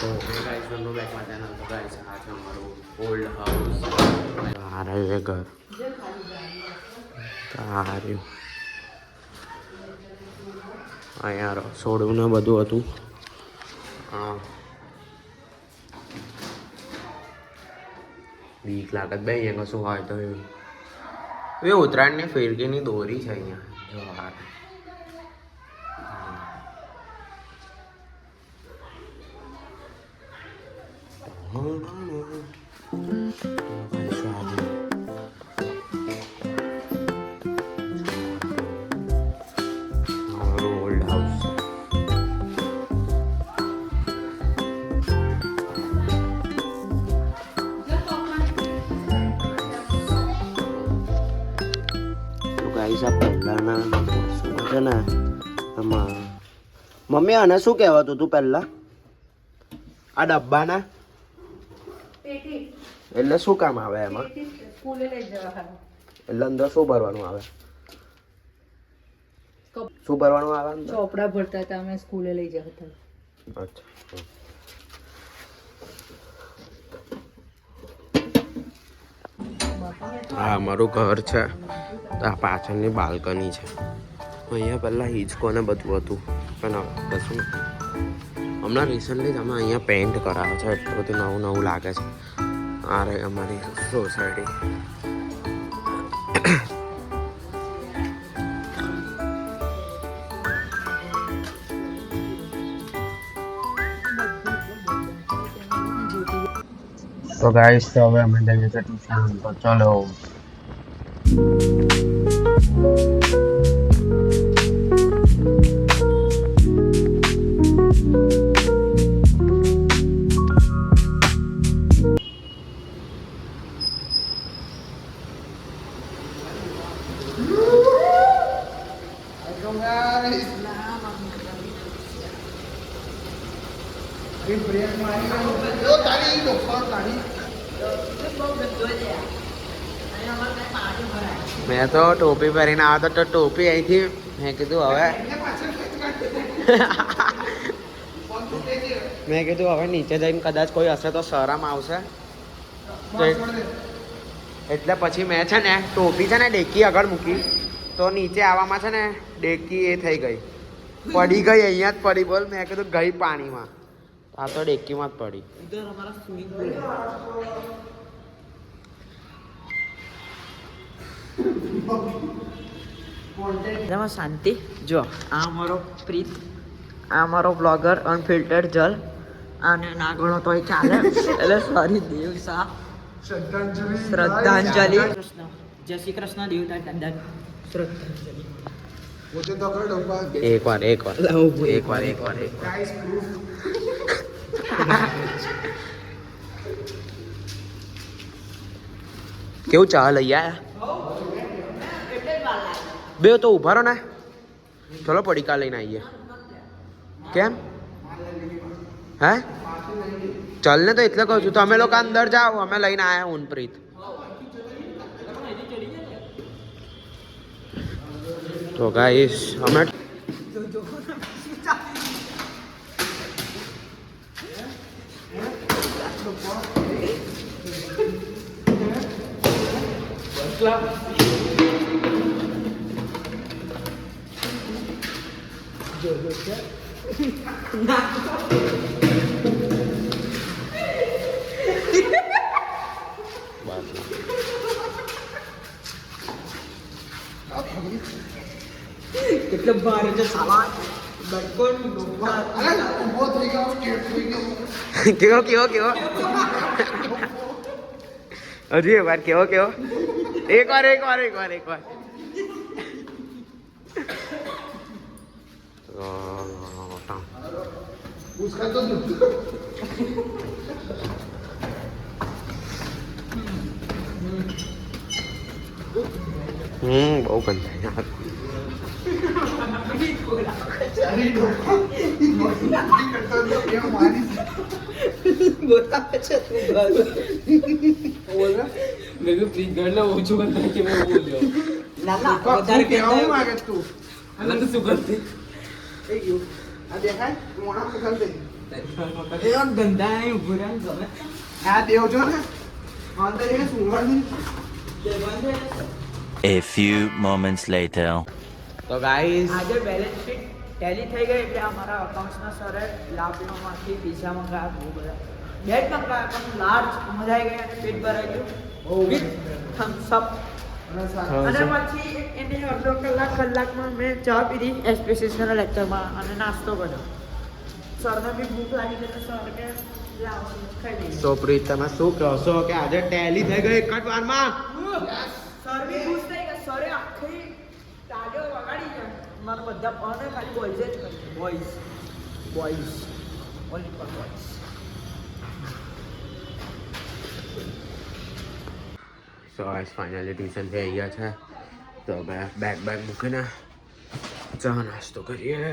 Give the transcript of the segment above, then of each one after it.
તો guys welcome back my channel. તો guys આ છે અમારું ઓલ્ડ હાઉસ. આ રહ્યું એ ઘર. આ રહ્યું અહીંયા રસોડું ને બધું હતું. હા બીક લાગત બે અહીંયા કશું હોય તો એવું. એ ઉત્તરાયણની ફિરકીની દોરી છે અહીંયા જો હાર. ઓલ્ડ હાઉસ ગાઈસ આ પહેલાના વર્ષોમાં છે ને આમાં મમ્મી આને શું કહેવાતું તું પહેલા આ ડબ્બાના એટલે શું કામ આવે એમાં એટલે અંદર શું ભરવાનું આવે શું ભરવાનું આવે ચોપડા ભરતા હતા અમે સ્કૂલે લઈ જતા હતા. અચ્છા હા અમારું ઘર છે. આ પાછળની બાલ્કની છે. અહીંયા પહેલાં હિંચકો ને બધું હતું પણ હવે કશું હમણાં રિસન્ટલી જ અમે અહીંયા પેઇન્ટ કરાવે છે એટલું બધું નવું નવું લાગે છે. આ રહી અમારી સોસાયટી. તો ગાઈસ તો હવે અમે જઈએ છીએ ટ્યુશન. તો ચલો મેં તો ટોપી પહેરીને આવ્યો તો ટોપી અહીંથી મેં કીધું હવે મેં કીધું હવે નીચે જઈને કદાચ કોઈ હશે તો શરમ આવશે તો એટલે પછી મેં છે ને ટોપી છે ને ડેકી આગળ મૂકી તો નીચે આવવામાં છે ને ડેકી એ થઈ ગઈ પડી ગઈ અહીંયા જ પડી. બોલ મેં કીધું ગઈ પાણીમાં આ તો ડેકીમાં જ પડી. શાંતિ જો આ અમારો પ્રીત, આ અમારો બ્લોગર અનફિલ્ટર્ડ જલ. આને ના ગણો તોય ચાલે એટલે સોરી દેવ શાહ શ્રદ્ધાંજલિ. જય શ્રી કૃષ્ણ દેવતા દાદા શ્રદ્ધાંજલિ. એકવાર કેવું ચા લઈ આયા બે તો ઉભા રહો ને. ચલો પડીકા લઈને આવીએ. કેમ હે ચાલ ને તો એટલે કહું છું. તમે લોકો અંદર જાઓ અમે લઈને આવ્યા ઉનપ્રીત. તો ગાઈસ અમે કેટલો ભારે છે સાલા. બડકોન કેવો કેવો હજી એક વાર કેવો એક વાર બહુ ગંધાય ગંદા નહીં ઉભું રહે ગમે આ દેવ છો ને અંદર એને સુંગવાનું. A few moments later. તો ગાઈસ આજે બેલેન્સ શીટ ટેલી થઈ ગઈ એટલે અમારા અકાઉન્ટ્સના સરે લાભીઓમાંથી પીઝા મંગાવ્યા બહુ બધા બેટ મંગાવ્યા પણ લાર્જ મજા આવી ગઈ અને પેટ ભરાઈ ગયું વિથ થમ્સ અપ અને પછી એને અડધો કલાકમાં મેં ચા પીધી એસપીસીસના લેક્ચરમાં અને નાસ્તો કર્યો સરને બી ભૂખ લાગી ગઈ તો સર કે લાવો ખાઈ લઈએ સો પ્રીત તમે શું કહો છો કે આજે ટેલી થઈ ગઈ એક જ વારમાં? સર બી ખુશ થઈ ગયા સરે આખી તાજો વગાડી ગયા મારા બધા પણ ખાલી બોયઝ જ કરી boys only for boys so guys finally tuition થઈ ગયા છે તો હવે બેગ મૂકીને ચા નાસ્તો કરીએ.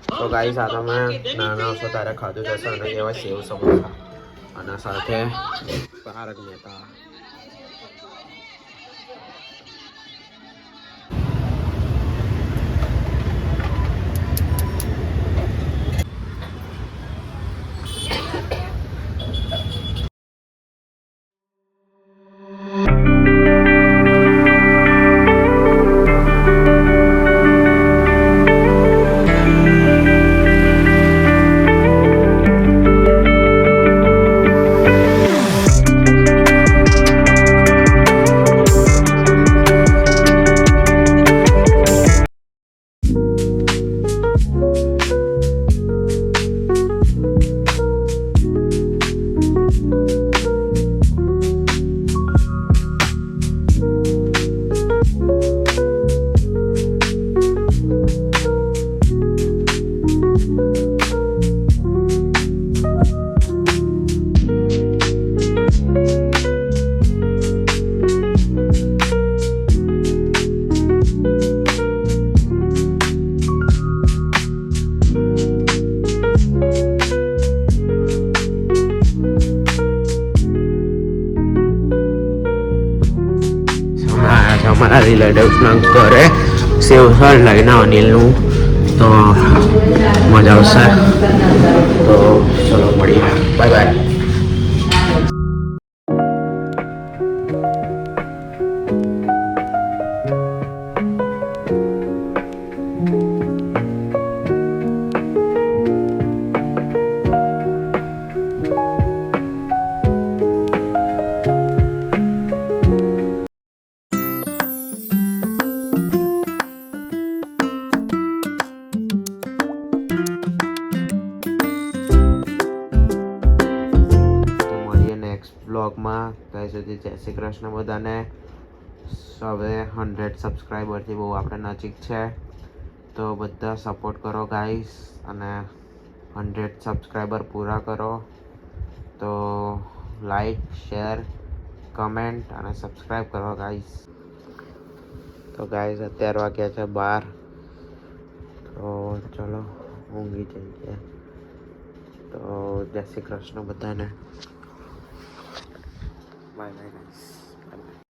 તો ગાઈસ આ તમે નાના હશો ત્યારે ખાધું જશે અને એવા સેવ સમોસા અને સાથે તારક મહેતા. અમારા રિલેટિવ્સના ઘરે સેવસર લઈને અનિલનું તો મજા આવશે. તો ચલો મળીએ, બાય બાય. બ્લોગમાં ત્યાં સુધી જય શ્રી કૃષ્ણ બધાને. હવે 100 સબસ્ક્રાઈબરથી બહુ આપણે નજીક છે તો બધા સપોર્ટ કરો ગાઈસ અને 100 સબસ્ક્રાઈબર પૂરા કરો તો લાઈક શેર કમેન્ટ અને સબસ્ક્રાઈબ કરો ગાઈસ. તો ગાઈસ અત્યારે વાગ્યા છે 12 તો ચલો ઊંઘી જઈએ. તો જય શ્રી કૃષ્ણ બધાને. Bye bye guys. Bye bye.